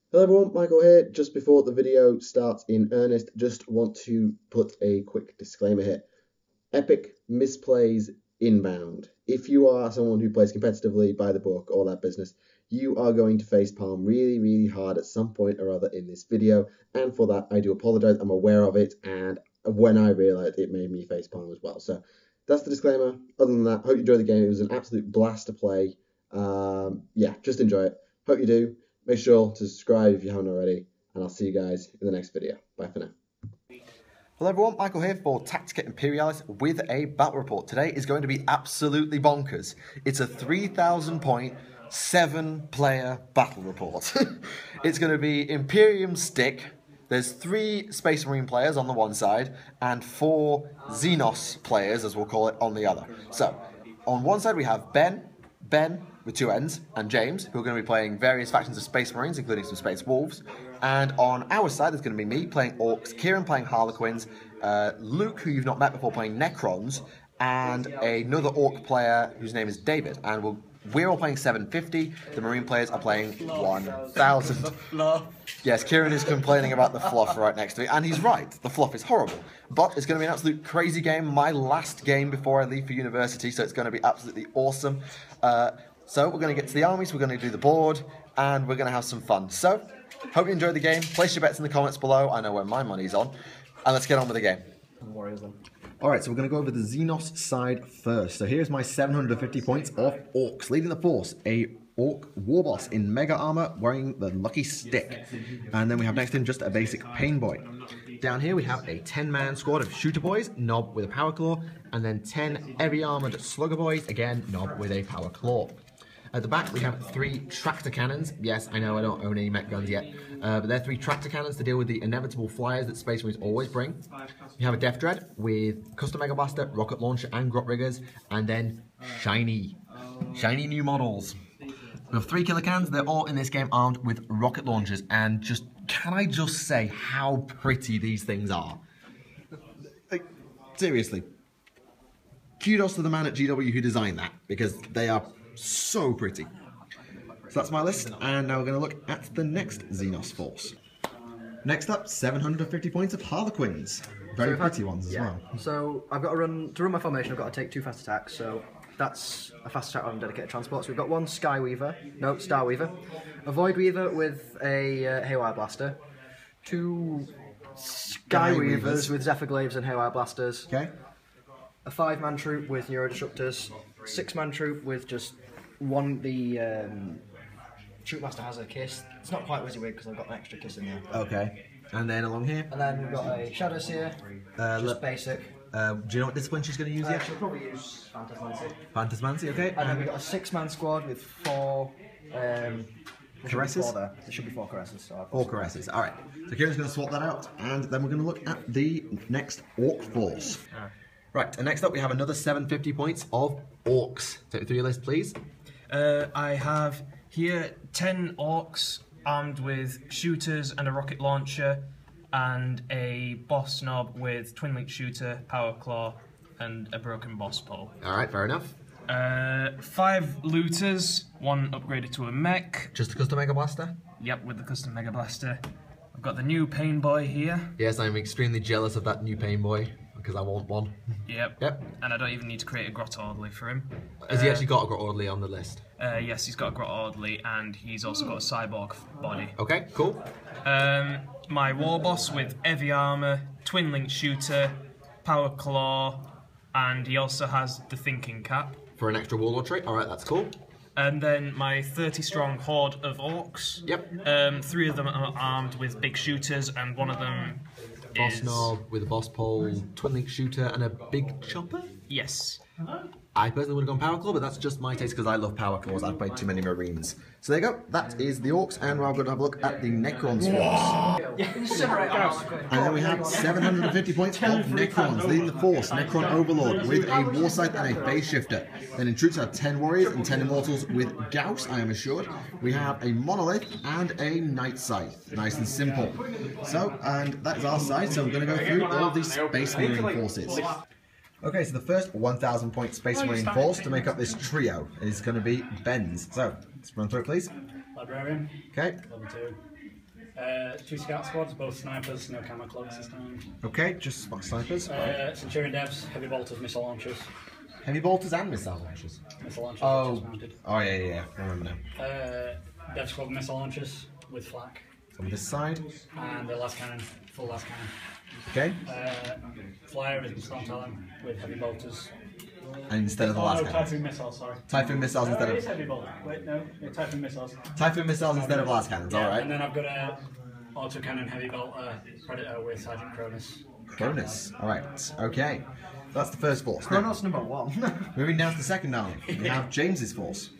Hello everyone, Michael here. Just before the video starts in earnest, just want to put a quick disclaimer here. Epic misplays inbound. If you are someone who plays competitively by the book, all that business, you are going to facepalm really hard at some point or other in this video, and for that I do apologize. I'm aware of it, and when I realized it made me facepalm as well. So that's the disclaimer. Other than that, hope you enjoy the game. It was an absolute blast to play. Yeah, just enjoy it. Hope you do. Make sure to subscribe if you haven't already, and I'll see you guys in the next video. Bye for now. Hello everyone, Michael here for Tactica Imperialis with a battle report. Today is going to be absolutely bonkers. It's a 3,000 point, 7-player battle report. It's going to be Imperium stick. There's 3 Space Marine players on the one side and 4 Xenos players, as we'll call it, on the other. So, on one side we have Ben with 2 N's, and James, who are going to be playing various factions of Space Marines, including some Space Wolves. And on our side, there's going to be me playing Orcs, Kieran playing Harlequins, Luke, who you've not met before, playing Necrons, and another Orc player whose name is David. And we're all playing 750. The Marine players are playing 1,000. Yes, Kieran is complaining about the fluff right next to me, and he's right. The fluff is horrible. But it's going to be an absolute crazy game. My last game before I leave for university, so it's going to be absolutely awesome. So we're going to get to the armies, we're going to do the board, and we're going to have some fun. So, hope you enjoyed the game. Place your bets in the comments below. I know where my money's on. And let's get on with the game. Alright, so we're going to go over the Xenos side first. So here's my 750 points of Orcs. Leading the force, a Orc Warboss in Mega Armor wearing the Lucky Stick. And then we have next to him just a basic Pain Boy. Down here we have a 10-man squad of Shooter Boys, Nob with a Power Claw, and then 10 Heavy Armored Slugger Boys, again, Nob with a Power Claw. At the back we have 3 Tractor Cannons. Yes, I know I don't own any mech guns yet, but they're 3 Tractor Cannons to deal with the inevitable flyers that Space Marines always bring. We have a Death Dread with Custom Mega Blaster, Rocket Launcher and Grot Riggers, and then shiny new models. We have 3 Killer Cans. They're all in this game armed with rocket launchers, and can I just say how pretty these things are? Like, seriously, kudos to the man at GW who designed that, because they are so pretty. So that's my list, and now we're going to look at the next Xenos force. Next up, 750 points of Harlequins. Very pretty ones as well. So I've got to run my formation. I've got to take 2 fast attacks. So that's a fast attack on dedicated transport. So we've got 1 Star Weaver, a Void Weaver with a Haywire Blaster, 2 Sky Weavers with Zephyr Glaives and Haywire Blasters. Okay. A 5-man troop with Neurodisruptors, 6-man troop with just 1. The Troop Master has a kiss. It's not quite WYSIWYG because I've got an extra kiss in there. Okay. And then along here? And then we've got a Shadow Seer, just basic. Do you know what discipline she's going to use yet? She'll probably use Phantasmancy. Phantasmancy, okay. And then we've got a 6-man squad with 4... Caresses? There should be 4 caresses. So 4 caresses, alright. So Kieran's going to swap that out, and then we're going to look at the next Orc force. Right, and next up we have another 750 points of Orcs. Take me through your list, please. I have here 10 Orcs armed with shooters and a rocket launcher, and a boss Nob with twin link shooter, power claw, and a broken boss pole. Alright, fair enough. 5 looters, 1 upgraded to a mech. Just a custom Mega Blaster? Yep, with the custom Mega Blaster. I've got the new Pain Boy here. Yes, I'm extremely jealous of that new Pain Boy, because I want one. Yep. And I don't even need to create a Grot Orderly for him. Has he actually got a Grot Orderly on the list? Yes, he's got a Grot Orderly, and he's also got a cyborg body. Okay, cool. My Warboss with heavy armor, twin link shooter, power claw, and he also has the thinking cap. For an extra warlord trait, alright, that's cool. And then my 30 strong horde of orcs. Yep. 3 of them are armed with big shooters, and 1 of them Boss Nob with a boss pole, twin link shooter, and a big chopper? Yes. I personally would have gone Power Claw, but that's just my taste because I love Power Claws. I've played too many Marines. So there you go. That is the Orcs, and we're going to have a look at the Necrons force. And then we have 750 points of Necrons, leading the force, Necron Overlord, with a Warsight and a Phase Shifter. Then in troops we have 10 Warriors and 10 Immortals with Gauss, I am assured. We have a Monolith and a Night Scythe. Nice and simple. So, and that is our side, so we're going to go through all of these Space Marine forces. Okay, so the first 1,000 point Space Marine force to make up this trio is going to be Ben's. So, let's run through it, please. Librarian. Okay. Level 2. Two scout squads, both snipers, no camo cloaks this time. Okay, just snipers. Centurion devs, heavy bolters, missile launchers. Heavy bolters and missile launchers. Missile launchers, Oh, mounted. yeah. I remember now. Dev squad missile launchers with flak. On this side. And the last cannon, full last cannon. Okay. Flyer is Storm Talon with heavy bolters. And instead of the last cannon. Typhoon missiles, sorry. Typhoon missiles instead It of. is heavy bolter. Wait, no, Typhoon missiles. Typhoon missiles instead of last cannons. All right. And then I've got a autocannon heavy bolter Predator with Sergeant Cronus. Cronus. All right. Okay. That's the first force. Chronos number 1. Moving down to the second army, we have James's force.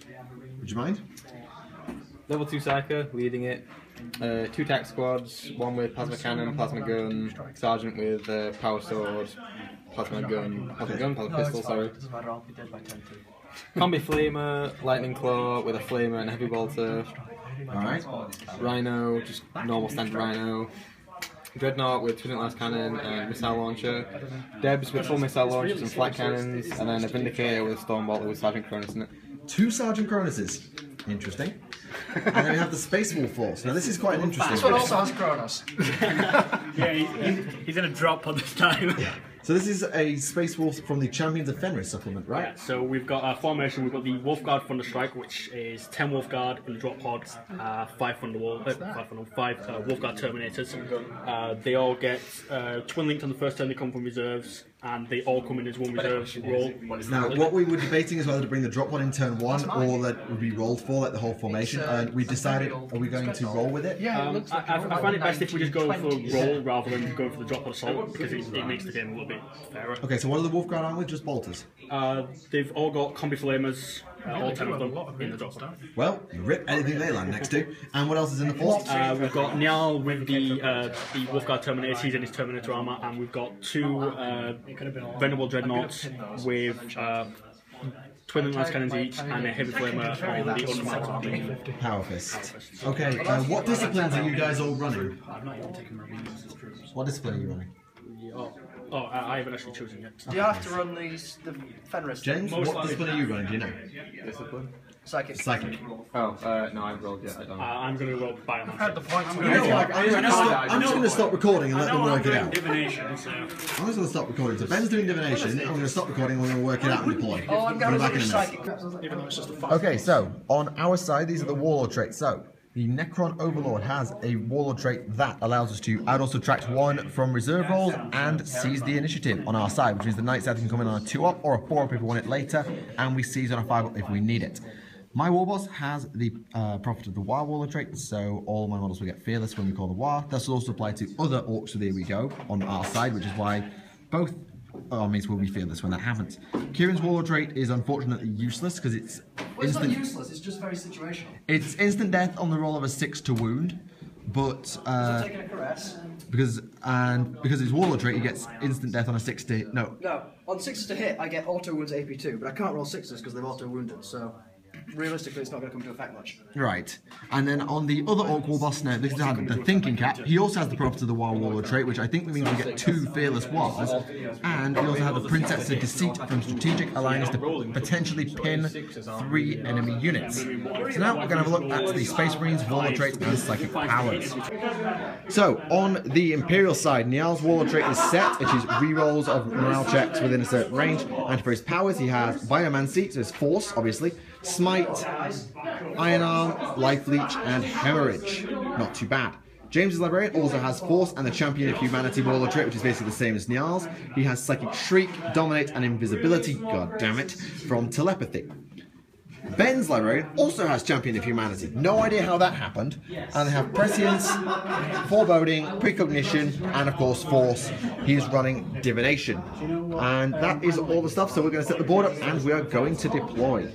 Would you mind? Level 2 Psyker, leading it. 2 tac squads, one with plasma cannon, plasma gun, sergeant with power sword, plasma pistol, sorry. Doesn't matter, I'll be dead by 10 too. Combi flamer, lightning claw with a flamer and a heavy bolter. Alright. Rhino, just normal standard rhino. Dreadnought with twin last cannon and missile launcher. Debs with full missile launchers and flat cannons, and then a Vindicator with a Stormbolter with Sergeant Cronus in it. 2 Sergeant Cronuses. Interesting. And then we have the Space Wolf force. Now this is quite an interesting This one also has Kronos. Yeah, he's in a drop pod this time. So this is a Space Wolf from the Champions of Fenris supplement, right? Yeah, so we've got our formation, we've got the Wolf Guard Thunderstrike, which is 10 Wolf Guard in the drop pod, 5 Wolf Guard Terminators. They all get twin linked on the first turn they come from reserves, and they all come in as one reserve roll. Now, what we were debating is whether to bring the drop one in turn 1 or that would be rolled for, like the whole formation, and we decided, are we going to roll with it? I find it best if we just go for roll rather than going for the drop pod assault, because it makes the game a little bit fairer. Okay, so what are the Wolf Guard armed with? Just bolters? They've all got combi flamers, all 10 of them in the drop pod. Well, rip anything they land next to. And what else is in the force? We've got Niall with the Wolf Guard Terminator, he's in his Terminator armor, and we've got 2 Venerable Dreadnoughts with twin lance cannons each and a heavy flamer on the unmarked Power Fist. Okay, what disciplines are you guys all running? I've not even taken my readings as troops. What discipline are you running? I haven't actually chosen yet. Do you have to run the Fenris? James, what discipline are you running? Do you know? Discipline? Psychic. Psychic. Oh, no, I haven't rolled yet, I don't know. I'm going to roll biomancy. I'm just going to stop recording and let them work it out. Divination, so. I'm just going to stop recording. So Ben's doing divination, I'm going to stop recording and we're going to work it out and deploy. Oh, I'm going We're to back in do a psychic. Even though it's just a Okay, so on our side, these are the warlord traits. So the Necron Overlord has a warlord trait that allows us to add or subtract 1 from reserve rolls and seize the initiative on our side, which means the Knights either can come in on a 2-up or a 4-up if we want it later, and we seize on a 5-up if we need it. My Warboss has the Prophet of the War warlord trait, so all my models will get fearless when we call the war. This will also apply to other orcs, so there we go, on our side, which is why both armies will be fearless when that happens. Kieran's warlord trait is unfortunately useless because it's It's not useless, it's just very situational. It's instant death on the roll of a 6 to wound, but Taking a caress. because his warlord trait, he gets instant death on a 6 to no. No, on 6s to hit, I get auto wounds AP2, but I can't roll 6s because they've auto wounded, so realistically it's not going to come to effect much. Right, and then on the other orc warboss, now this is the thinking cap. He also has the Prophet of the War warlord trait, which I think means we get 2 fearless wars, and we also have the Princess of Deceit from strategic, allowing us to potentially pin 3 enemy units. So now we're going to have a look at the Space Marines warlord traits and psychic powers. So on the Imperial side, Niall's warlord trait is set, which is rerolls of morale checks within a certain range, and for his powers he has Biomancy, so his force, obviously, Smite, Iron Arm, Life Leech, and Hemorrhage. Not too bad. James's Librarian also has Force and the Champion of Humanity warlord trait, which is basically the same as Niall's. He has Psychic Shriek, Dominate, and Invisibility, god damn it, from Telepathy. Ben's Librarian also has Champion of Humanity. No idea how that happened. And they have Prescience, Foreboding, Precognition, and of course Force. He is running Divination. And that is all the stuff, so we're going to set the board up and we are going to deploy.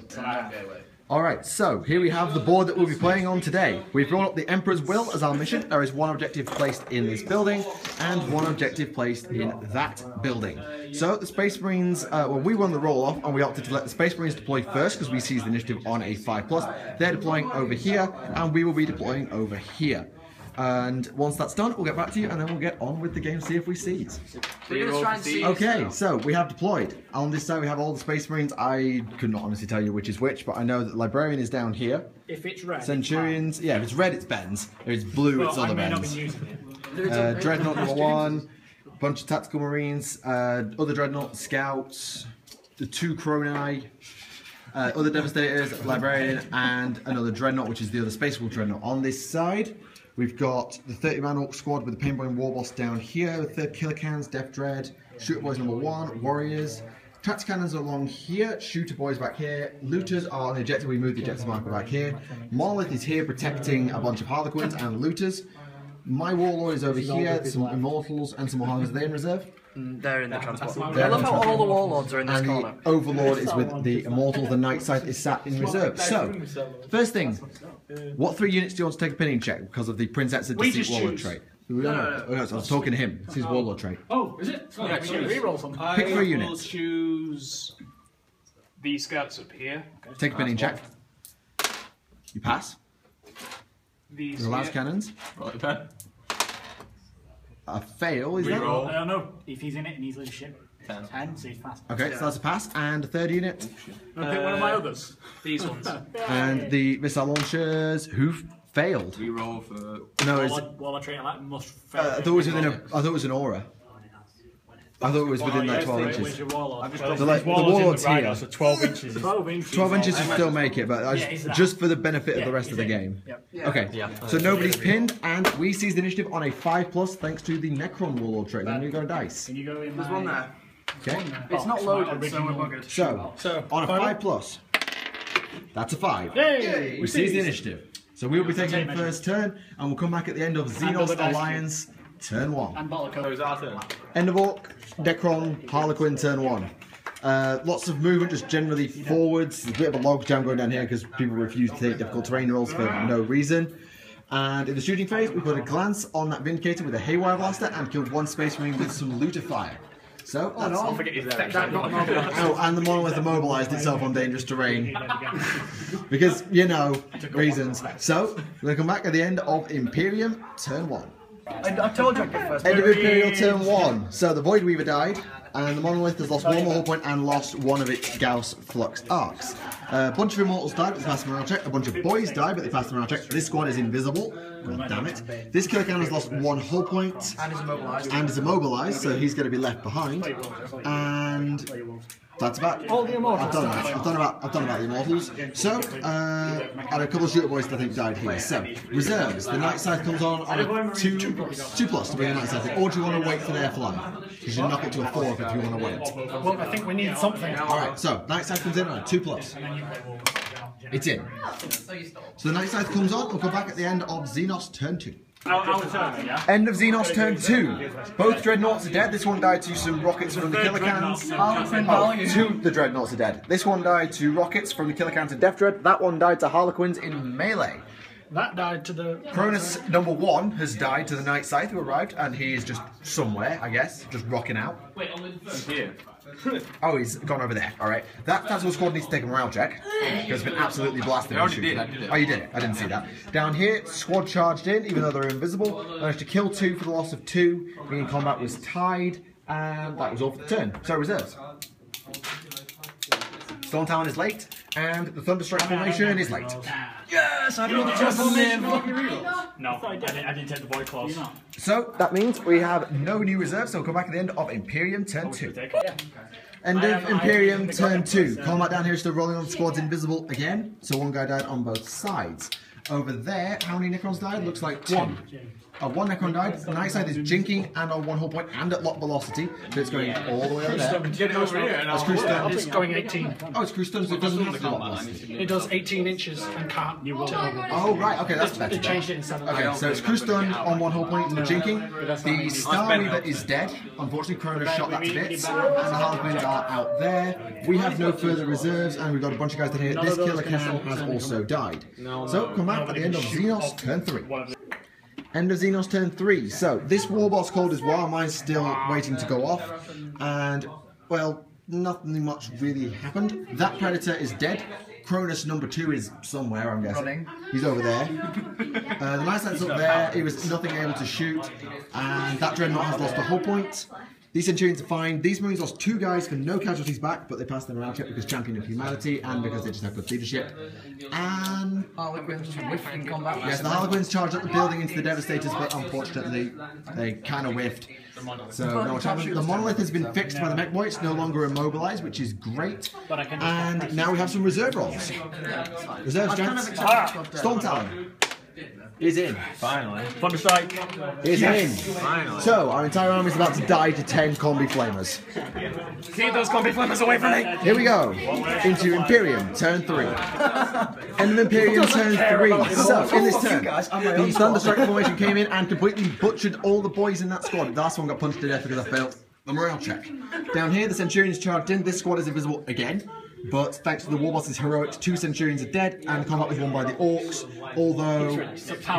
Alright, so here we have the board that we'll be playing on today. We've brought up the Emperor's Will as our mission. There is 1 objective placed in this building and 1 objective placed in that building. So the Space Marines, we won the roll-off and we opted to let the Space Marines deploy first because we seized the initiative on a 5+. They're deploying over here and we will be deploying over here. And once that's done, we'll get back to you, and then we'll get on with the game, see if we seize. We're going to try and see. Okay, so we have deployed. On this side, we have all the Space Marines. I could not honestly tell you which is which, but I know that Librarian is down here. If it's red, Centurions, yeah, if it's red, it's Ben's. If it's blue, it's other Ben's. Dreadnought number 1, bunch of Tactical Marines, other Dreadnought, Scouts, the 2 Chronai, other Devastators, Librarian, and another Dreadnought, which is the other Space Wolf Dreadnought. On this side, we've got the 30-man Orc squad with the Painboy Warboss down here, 3rd Killer Cans, Death Dread, Shooter Boys number 1, Warriors, Tactic Cannons along here, Shooter Boys back here, Looters are on the Objective, we move the Objective marker back here, Monolith is here protecting a bunch of Harlequins and Looters, my Warlord is over here, some Immortals and some Warhammers. Are they in reserve? They're in the transport. I love how all the Warlords are in this and corner. the Overlord is with the Immortal, the Night Scythe is sat in reserve. So, first thing, what 3 units do you want to take a pinning check because of the Princess of Deceit Warlord trait? No, I was talking to him. It's his Warlord trait. Oh, is it? Oh, yeah, reroll something. Pick 3 I will units. choose these scouts up here. Take a pinning check. You pass. These The last here. cannons. Roll it, Ben. A fail, is that? Reroll. I don't know. If he's in it and he's leadership, 10. 10, so he's fast. Okay, so that's a pass. And a 3rd unit. I'll pick one of my others. These ones. And the missile launchers, who failed? Reroll for. No, While I train like must I thought it was within a. I thought it was an aura. I thought it was within that 12 Where's inches. your warlord? The Warlord's here. So 12 inches. 12 inches. 12 inches will still make it, but he's that. just for the benefit of the Yeah, rest of the he's game. Yep. Okay, so nobody's pinned, and we seize the initiative on a 5+ thanks to the Necron Warlord trait. Then we go dice. Can you go in There's one there. Okay, It's not loaded, so we're buggered. so on a 5+, that's a 5. Hey! We seize the initiative. So we will be taking the first turn, and we'll come back at the end of Xenos the dice Alliance, turn 1. And bottle Oh, is that our turn? End of Orc, Necron, Harlequin, turn 1. Lots of movement, just generally forwards. There's a bit of a logjam going down here because people refuse to take difficult terrain rolls for no reason. And in the shooting phase, we put a glance on that Vindicator with a Haywire Blaster and killed 1 Space Marine with some Looter Fire. So, that's I'll forget he's there. Oh, and the Monolith immobilized itself on dangerous terrain. Because, you know, reasons. So, we're going to come back at the end of Imperium, turn 1. I told you I'd get first. End of Imperial turn 1. So the Void Weaver died, and the Monolith has lost 1 more hull point and lost 1 of its Gauss Flux Arcs. A bunch of Immortals died, but they passed the morale check. A bunch of Boys died, but they passed the morale check. This squad is invisible. God damn it. This Killer Cannon has lost 1 hull point. And is immobilized, so he's going to be left behind. And that's about All the Immortals. I've done about the Immortals. So, and a couple of Shooter Boys I think died here. So, reserves. The Night Scythe comes on a 2+ to bring a Night Scythe. Or do you want to wait for their fly? You should knock it to a 4 if you want to wait. Well, I think we need something. Alright, so Night Scythe comes in on a 2+. It's in. So the Night Scythe comes on, we'll come back at the end of Xenos turn 2. Our turn, yeah? End of Xenos turn 2. Both Dreadnoughts are dead. This one died to some rockets from the Killer Cans. 2 the Dreadnoughts are dead. This one died to rockets from the Killer Cans and Death Dread. That one died to Harlequins in melee. That died to the... Cronus number 1 has died to the Night Scythe who arrived, and he is just somewhere, I guess, just rocking out. Here. Oh, he's gone over there. Alright. That Tactical Squad needs to take a morale check, because it's been absolutely blasted. I already did, I did it. Oh, you did it? I didn't see that. Down here, Squad charged in, even though they're invisible. Managed to kill 2 for the loss of 2. Being in combat was tied, and that was all for the turn. So, reserves. Storm Talon is late, and the Thunderstrike formation is late. Yes, I don't know the chance to live. No, I didn't take the Void Claws. So, that means we have no new reserves, so we'll come back at the end of Imperium turn 2. End of Imperium turn 2. Combat down here is still rolling on the squads invisible again, so 1 guy died on both sides. Over there, how many Necrons died? Looks like 2. 1 Necron died. The Night Scythe is jinking and on 1 hull point and at lock velocity, so it's going all the way over there. Get it over here and That's cruise stun. It's going 18. Oh, it's cruise stun, so it doesn't have to lock velocity. It does 18 inches and can't turn. Oh, right, okay, that's better. They changed it instead of... Okay, so it's cruise stun on 1 hull point and the jinking. The Star Weaver is dead. Unfortunately, Corona shot that to bits, and the Harlequins are out there. We have no further reserves, and we've got a bunch of guys down here. This Killer Can has also died. So, come back at the end of Xenos turn 3. End of Xenos turn 3. So, this Warboss called is while mine's still waiting to go off. And, well, nothing much really happened. That Predator is dead. Cronus number 2 is somewhere, I'm guessing. Running. He's over there. The Nice Knight's up there. He was nothing able to shoot. And that Dreadnought has lost a hull point. These Centurions are fine. These Marines lost 2 guys for no casualties back, but they passed them around check because champion of humanity and because they just have good leadership. And Harlequins whiffing combat. yes, the Harlequins charged up the building into the Devastators, but unfortunately they kind of whiffed. So no much happened. The monolith has been fixed by the mech boy. It's no longer immobilized, which is great. And now we have some reserve rolls. Reserve strengths. Storm Talon is in. Finally. Thunderstrike. Is in. So our entire army is about to die to 10 combi flamers. Keep those combi flammers away from me. Here we go. Into Imperium, turn 3. End of Imperium, turn 3. So, in this turn, the Thunderstrike formation came in and completely butchered all the boys in that squad. The last one got punched to death because I failed the morale check. Down here, the Centurions charged in. This squad is invisible again. But thanks to the Warboss's heroics, 2 Centurions are dead, and combat was won by the Orcs, although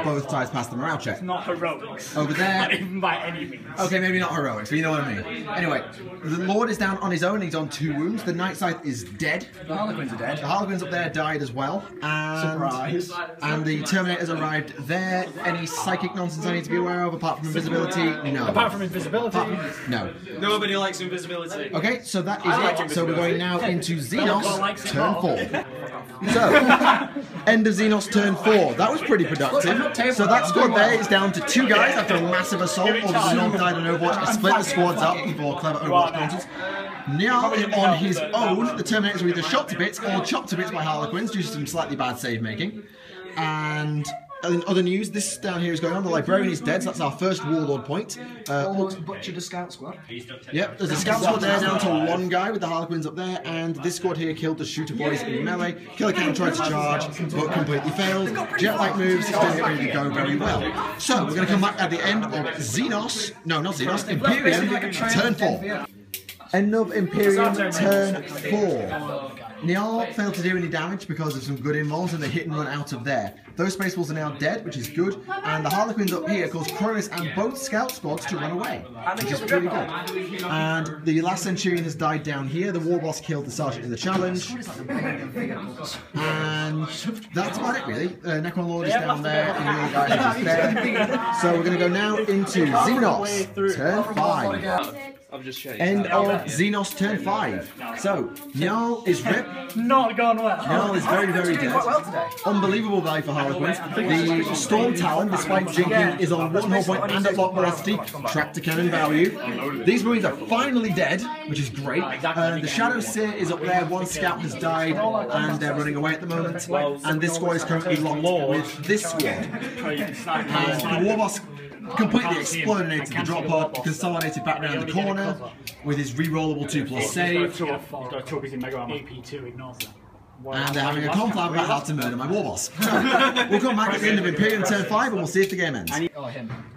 both sides passed the morale check. Not heroics. Over there. Not even by any means. Okay, maybe not heroics, but you know what I mean. Anyway, the Lord is down on his own, he's on 2 wounds. The Night Scythe is dead. The Harlequins are dead. The Harlequins up there died as well. And, Surprise. And the Terminators arrived there. Any psychic nonsense I need to be aware of, apart from invisibility? No. Apart from invisibility. No. Nobody likes invisibility. Okay, so that is it. So we're going now into Xenos, turn 4. So, end of Xenos turn 4. That was pretty productive. So that squad there is down to 2 guys after a massive assault. All the Xenos died on Overwatch. I split the squads up for clever Overwatch counters. Niall is on his own. The Terminators were either shot to bits or chopped to bits by Harlequins due to some slightly bad save making. And in other news, this down here is going on. The Librarian is dead, so that's our first Warlord point. Orcs butchered a scout squad. Yep, there's a scout squad there down to 1 guy with the Harlequins up there, and this squad here killed the shooter boys in melee. Killer Cannon tried to charge, but completely failed. Jet-like moves didn't really go very well. So, we're going to come back at the end of Xenos, no, not Xenos, Imperium, turn 4. End of Imperium, turn 4. Niall failed to do any damage because of some good involves and they hit and run out of there. Those Space Wolves are now dead, which is good, and the Harlequins up here caused Cronus and both scout squads to run away, which is pretty good. And the last Centurion has died down here. The Warboss killed the Sergeant in the challenge. And that's about it, really. Necron Lord is down there, and the other guy is there. So we're going to go now into Xenos, turn 5. End of Xenos turn 5. So, Niall is ripped. Not gone well. Niall is very, very dead. Unbelievable value for Harlequins. The Storm Talon, despite jinking, is on 1 hull point and at lock velocity. Tractor cannon value. These Marines are finally dead, which is great. The Shadow Seer is up there. 1 scout has died, and they're running away at the moment. And this squad is currently locked with this squad. And the Warboss completely exploded into the drop pod, consolidated back round the corner with his re-rollable 2+ save. AP2 ignores that. And they're having a conflab about how to murder my Warboss. So, we'll come back at the end of Imperium turn 5 and we'll see if the game ends.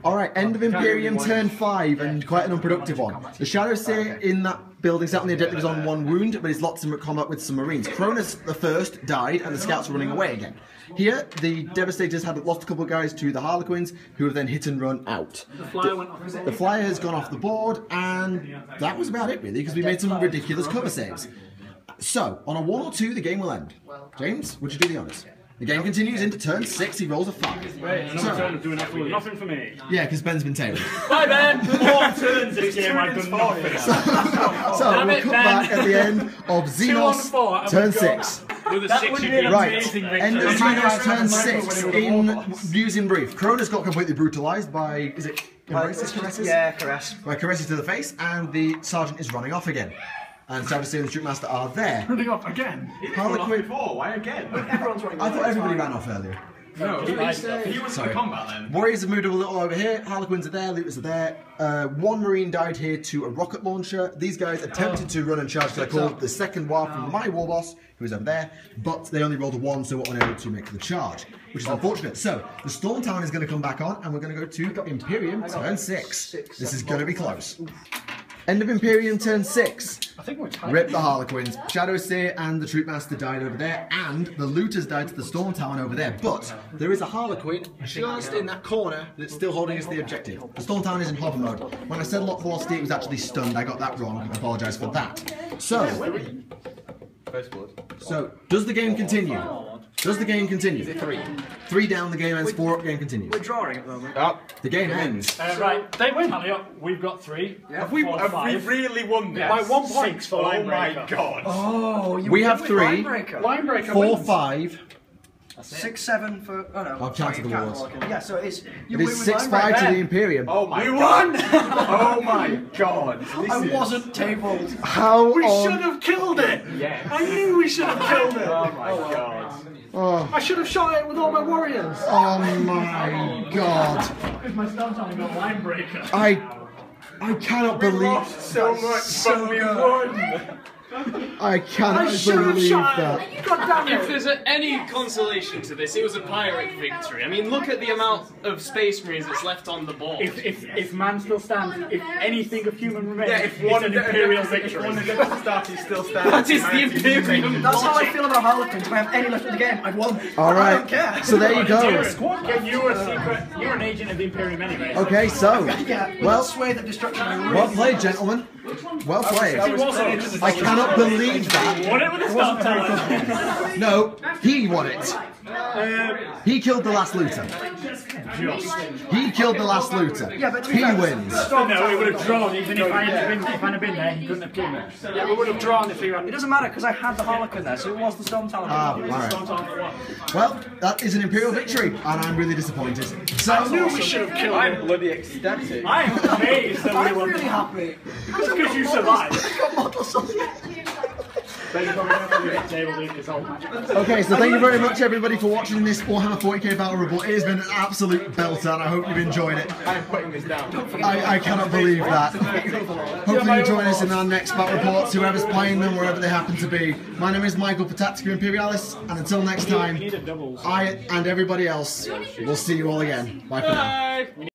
Alright, end of Imperium turn 5, and quite an unproductive one. The Shadow Seer in that building sat on the objective is on 1 wound, but he's locked in combat with some Marines. Cronus the first died and the scouts are running away again. Here, the Devastators had lost a couple of guys to the Harlequins, who have then hit and run out. The flyer has gone off the board, and that was about it really, because we made some ridiculous cover saves. So, on a 1 or 2, the game will end. James, would you do the honours? The game continues into turn 6, he rolls a 5. Nothing for me. Yeah, because Ben's been tailored. Bye, Ben! 4 turns this game, I've done nothing. So, we'll come back at the end of Xenos, turn 6. Right, end of Xenos, turn 6, in news in brief. Cronus got completely brutalised by, is it Caresses? Yeah, Caress. By Caresses to the face, and the Sergeant is running off again. And Shadow Seer and the Troopmaster are there. Running off again? Harlequin. Why again? Everyone's running I thought everybody ran off earlier. No, he was in combat then. Warriors have moved a little over here. Harlequins are there. Looters are there. 1 Marine died here to a rocket launcher. These guys attempted to run and charge. So they called the second war from my Warboss, who was over there, but they only rolled a 1, so were unable to make the charge, which is unfortunate. So the Storm Town is going to come back on, and we're going to go to Imperium turn 6. This is going to be close. End of Imperium turn 6. I think we're tied. Rip the Harlequins. Shadow Seer and the Troopmaster died over there, and the Looters died to the Storm Talon over there. But there is a Harlequin just in that corner that's still holding us to the objective. The Storm Talon is in hover mode. When I said lock velocity, it was actually stunned. I got that wrong. I apologise for that. So, does the game continue? Does the game continue? Is it 3? 3 down, the game ends. 4 up, game continues. We're drawing at the moment. Oh, The game ends. Right, They win. Tally up. We've got 3. have we really won this? By 1 point. 6 for Oh line my breaker. god. Oh, you We win have with 3. Linebreaker. Linebreaker 4, wins. 5. 6, 7 for. Oh no. I've sorry, counted you the can't wars. walk in. Yeah, so it's. You It win is with 6-5 to Linebreaker. the Imperium. Oh my We god. won! Oh my god. I wasn't tabled. How We on... should have killed it! Yes. I knew we should have killed it! Oh my god. Oh, I should have shot it with all my warriors! oh my god. Because my stun talon got line breaker. I cannot believe... So much, so but we good. won. I cannot I should have believe shot that. it! God damn If it! there's any consolation to this, it was a Pyrrhic victory. I mean, look at the amount of Space Marines that's left on the board. If man still stands, if anything of human remains, Yeah, if it's one an Imperial If victory. one Identity started still standing. That is the Imperium. That's how I feel about Harlequins. If I have any left in the game, I've won. All I right. don't care. So there you go. Yeah, you were a secret. You were an agent of the Imperium anyway. so- Okay, so... Yeah, with Well, that swathe of destruction, I really well played, gentlemen. Well played. I cannot believe that. Won it with a stun talon. No, he won it. He killed the last looter. He killed the last looter. Yeah, but to be He fair, wins. No, it would have drawn even if I hadn't been there. He couldn't have killed me. Yeah, we would have drawn if he It hadn't. doesn't matter because I had the Harlequin there, so it was the Storm Talon. Ah, alright. Well, that is an Imperial victory, and I'm really disappointed. So, I knew we should have killed him. I'm bloody ecstatic. I'm amazed that we I'm won. really happy. Just because you survived. I got models on it. okay, so thank you very much, everybody, for watching this Warhammer 40k Battle Report. It has been an absolute belter, and I hope you've enjoyed it. I'm putting this down. I cannot believe that. Hopefully you join us in our next Battle Reports, whoever's playing them, wherever they happen to be. My name is Michael for Tactica Imperialis, and until next time, I and everybody else will see you all again. Bye for now. Bye.